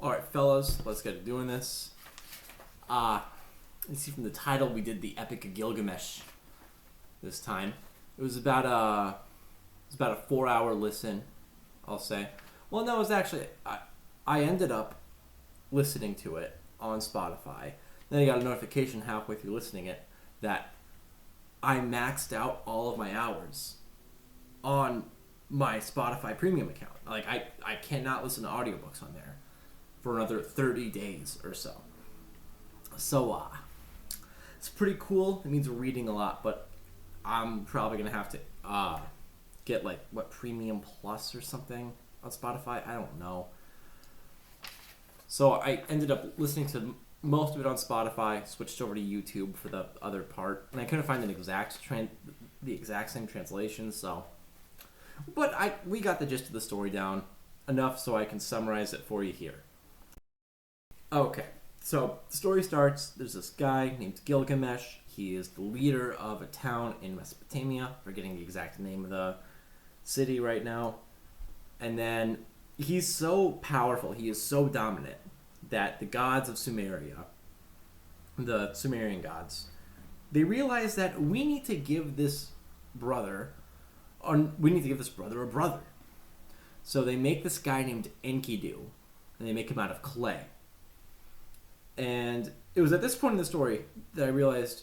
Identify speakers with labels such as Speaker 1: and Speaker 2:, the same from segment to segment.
Speaker 1: Alright, fellas, let's get doing this. You see from the title, we did the Epic of Gilgamesh this time. It was about a 4-hour listen, I'll say. Well, no, it was actually, I ended up listening to it on Spotify. Then I got a notification halfway through listening it that I maxed out all of my hours on my Spotify premium account. Like, I cannot listen to audiobooks on there for another 30 days or so. So, it's pretty cool. It means we're reading a lot, but I'm probably going to have to get, like, Premium Plus or something on Spotify? I don't know. So I ended up listening to most of it on Spotify, switched over to YouTube for the other part, and I couldn't find the exact same translation, so... But we got the gist of the story down enough so I can summarize it for you here. Okay, so the story starts, there's this guy named Gilgamesh. He is the leader of a town in Mesopotamia, forgetting the exact name of the city right now. And then he's so powerful, he is so dominant, that the gods of Sumeria, the Sumerian gods, they realize that we need to give this brother a brother. So they make this guy named Enkidu, and they make him out of clay. And it was at this point in the story that I realized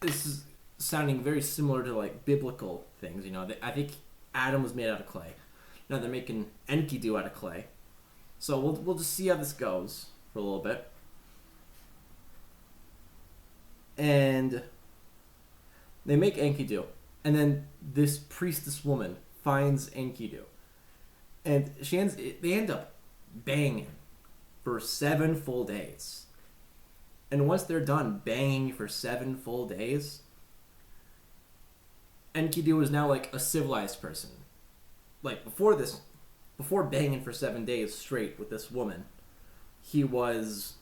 Speaker 1: this is sounding very similar to, like, biblical things. You know, I think Adam was made out of clay. Now they're making Enkidu out of clay. So we'll just see how this goes for a little bit. And they make Enkidu. And then this priestess woman finds Enkidu. And they end up banging for 7 full days. And once they're done banging for 7 full days, Enkidu is now like a civilized person. Like, before banging for 7 days straight with this woman, he was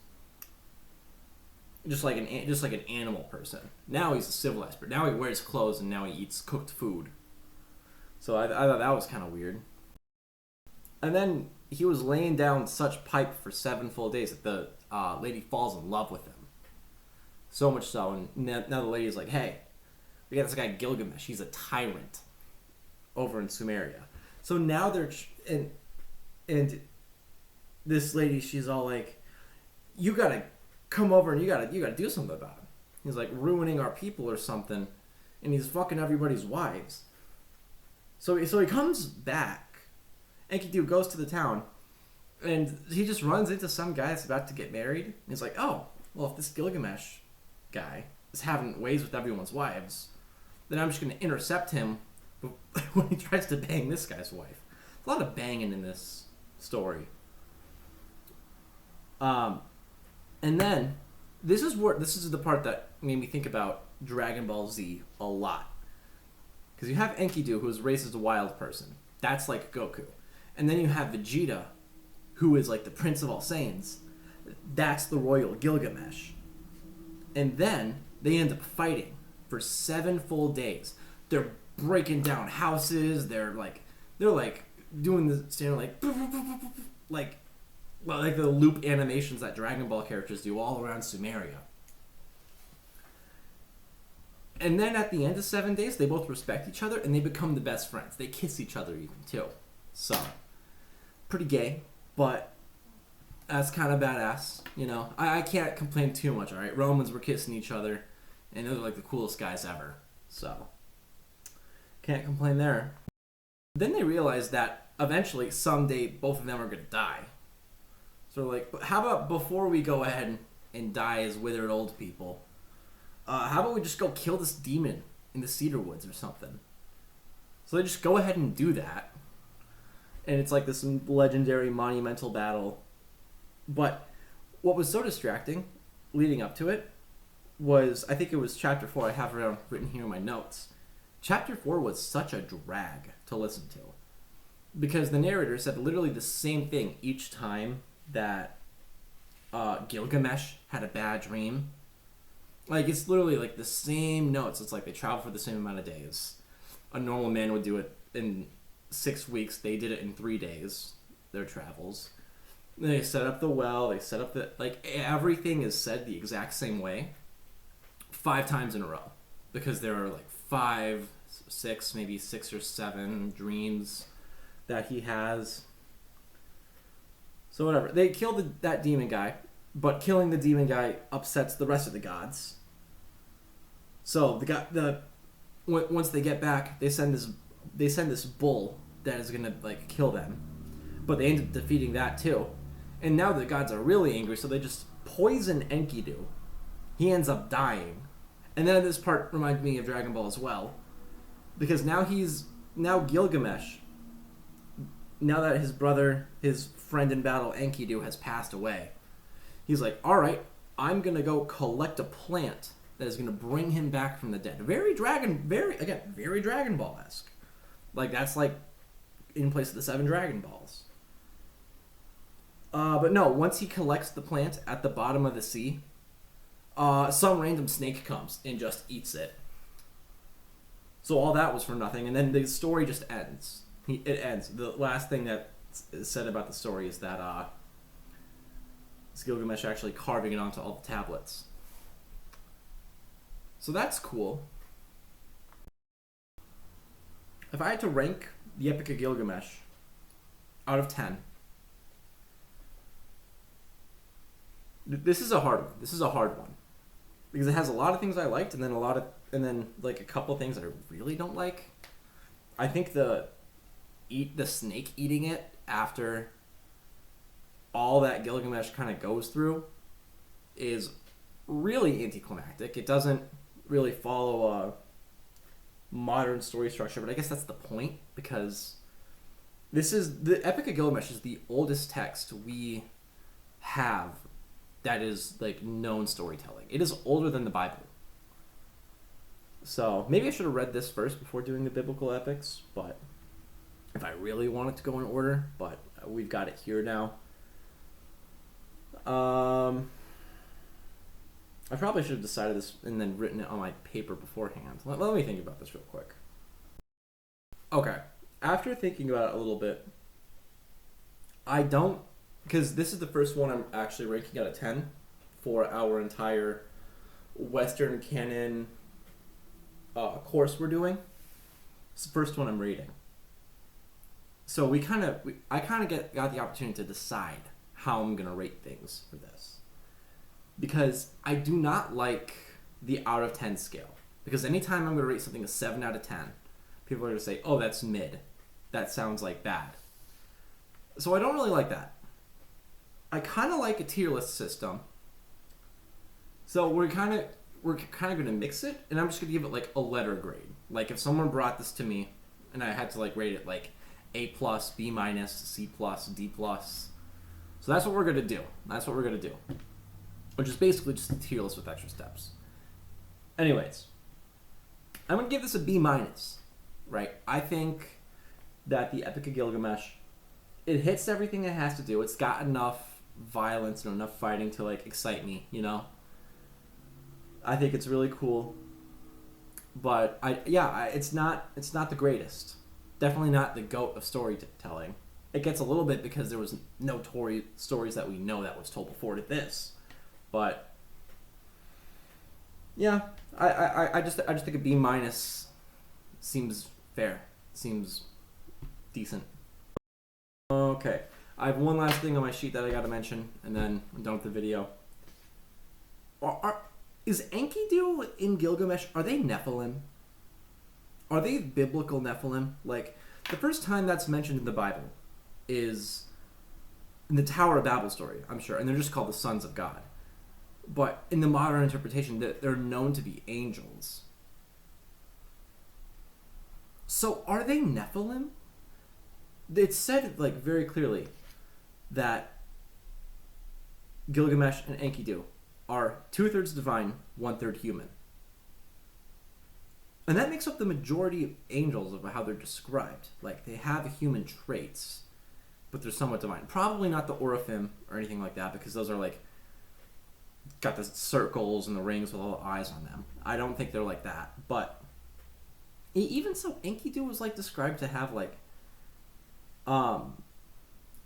Speaker 1: just like an animal person. Now he's a civilized person. Now he wears clothes and now he eats cooked food. So I thought that was kind of weird. And then he was laying down such pipe for 7 full days that the lady falls in love with him. So much so, and now the lady's like, hey, we got this guy Gilgamesh. He's a tyrant over in Sumeria. So now they're and this lady, she's all like, you gotta come over and you gotta do something about him. He's like ruining our people or something, and he's fucking everybody's wives. So he comes back. Enkidu goes to the town, and he just runs into some guy that's about to get married. And he's like, oh, well, if this Gilgamesh guy is having ways with everyone's wives, then I'm just gonna intercept him when he tries to bang this guy's wife. A lot of banging in this story. And then this is the part that made me think about Dragon Ball Z a lot. Because you have Enkidu, who is raised as a wild person. That's like Goku. And then you have Vegeta, who is like the Prince of all Saiyans. That's the royal Gilgamesh. And then they end up fighting for 7 full days. They're breaking down houses. They're like doing the standard like the loop animations that Dragon Ball characters do all around Sumeria. And then at the end of 7 days, they both respect each other and they become the best friends. They kiss each other even too. So, pretty gay, but that's kind of badass. You know, I can't complain too much. All right, Romans were kissing each other, and those are like the coolest guys ever. So, can't complain there. Then they realize that eventually, someday, both of them are gonna die. So they're like, but how about before we go ahead and die as withered old people, how about we just go kill this demon in the cedar woods or something? So they just go ahead and do that. And it's like this legendary monumental battle. But what was so distracting leading up to it was, I think it was chapter 4, I have it written here in my notes. Chapter 4 was such a drag to listen to. Because the narrator said literally the same thing each time that Gilgamesh had a bad dream. Like, it's literally like the same notes. It's like they travel for the same amount of days. A normal man would do it in 6 weeks. They did it in 3 days, their travels. They set up the well. They set up the everything is said the exact same way, 5 times in a row, because there are like 5, 6, maybe 6 or 7 dreams that he has. So whatever, they killed that demon guy, but killing the demon guy upsets the rest of the gods. So once they get back, they send this bull that is gonna like kill them, but they end up defeating that too. And now the gods are really angry, so they just poison Enkidu. He ends up dying. And then this part reminds me of Dragon Ball as well, because now Gilgamesh, now that his brother, his friend in battle Enkidu has passed away, he's like, all right, I'm gonna go collect a plant that is gonna bring him back from the dead. Very Dragon Ball-esque. Like that's like in place of the 7 Dragon Balls. But no, once he collects the plant at the bottom of the sea, some random snake comes and just eats it. So all that was for nothing, and then the story just ends. It ends. The last thing that is said about the story is that it's Gilgamesh actually carving it onto all the tablets. So that's cool. If I had to rank the Epic of Gilgamesh out of 10, this is a hard one because it has a lot of things I liked, and then like a couple things that I really don't like. I think the snake eating it after all that Gilgamesh kind of goes through is really anticlimactic. It doesn't really follow a modern story structure, but I guess that's the point, because the Epic of Gilgamesh is the oldest text we have that is like known storytelling. It is older than the Bible. So maybe I should have read this first before doing the biblical epics, but if I really wanted to go in order, but we've got it here now. I probably should have decided this and then written it on my paper beforehand. Let me think about this real quick. Okay, after thinking about it a little bit, because this is the first one I'm actually ranking out of 10 for our entire Western canon course we're doing. It's the first one I'm rating. So I kind of got the opportunity to decide how I'm going to rate things for this. Because I do not like the out of 10 scale. Because anytime I'm going to rate something a 7 out of 10, people are going to say, oh, that's mid. That sounds like bad. So I don't really like that. I kind of like a tier list system. So we're kind of going to mix it, and I'm just going to give it like a letter grade. Like if someone brought this to me and I had to like rate it like A+, B-, C+, D+. So that's what we're going to do. Which is basically just a tier list with extra steps. Anyways, I'm going to give this a B-, right? I think that the Epic of Gilgamesh, it hits everything it has to do. It's got enough violence and enough fighting to like excite me, you know? I think it's really cool. But it's not the greatest. Definitely not the GOAT of storytelling. It gets a little bit because there was no stories that we know that was told before to this. But yeah, I just think a B- seems fair. Seems decent. Okay, I have one last thing on my sheet that I gotta mention, and then I'm done with the video. Is Enkidu in Gilgamesh, are they Nephilim? Are they biblical Nephilim? Like, the first time that's mentioned in the Bible is in the Tower of Babel story, I'm sure, and they're just called the sons of God. But in the modern interpretation, they're known to be angels. So are they Nephilim? It's said like very clearly that Gilgamesh and Enkidu are 2/3 divine, 1/3 human. And that makes up the majority of angels of how they're described. Like, they have human traits, but they're somewhat divine. Probably not the Oraphim or anything like that, because those are like got the circles and the rings with all the eyes on them. I don't think they're like that. But even so, Enkidu was like described to have like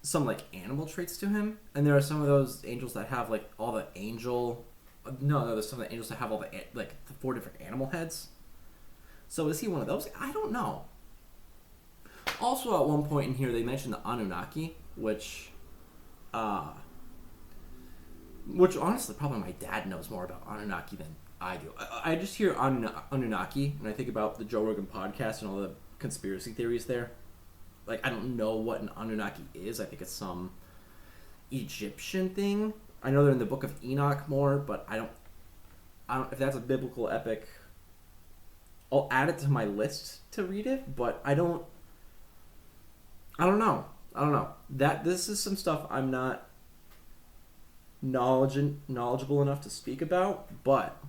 Speaker 1: some like animal traits to him, and there are some of those angels that have like all the angel. No, there's some of the angels that have all the like the 4 different animal heads. So is he one of those? I don't know. Also, at one point in here, they mentioned the Anunnaki, which honestly, probably my dad knows more about Anunnaki than I do. I just hear Anunnaki, and I think about the Joe Rogan podcast and all the conspiracy theories there. Like, I don't know what an Anunnaki is. I think it's some Egyptian thing. I know they're in the Book of Enoch more, but I don't. If that's a biblical epic, I'll add it to my list to read it. But I don't know. This is some stuff I'm not knowledgeable enough to speak about, but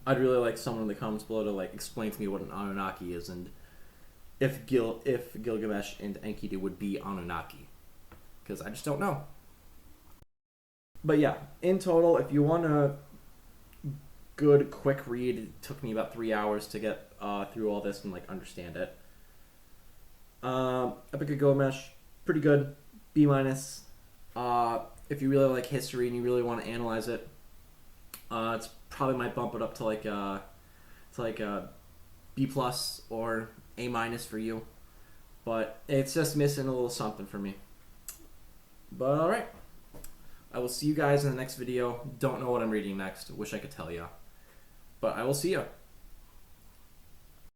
Speaker 1: I'd really like someone in the comments below to like explain to me what an Anunnaki is and if Gilgamesh and Enkidu would be Anunnaki, because I just don't know. But yeah, in total, if you want a good quick read, it took me about 3 hours to get through all this and like understand it. Epic of Gilgamesh, pretty good, B-. If you really like history and you really want to analyze it, it's probably might bump it up to like a B+ or A- for you, but it's just missing a little something for me. But all right, I will see you guys in the next video. Don't know what I'm reading next. Wish I could tell you, but I will see you.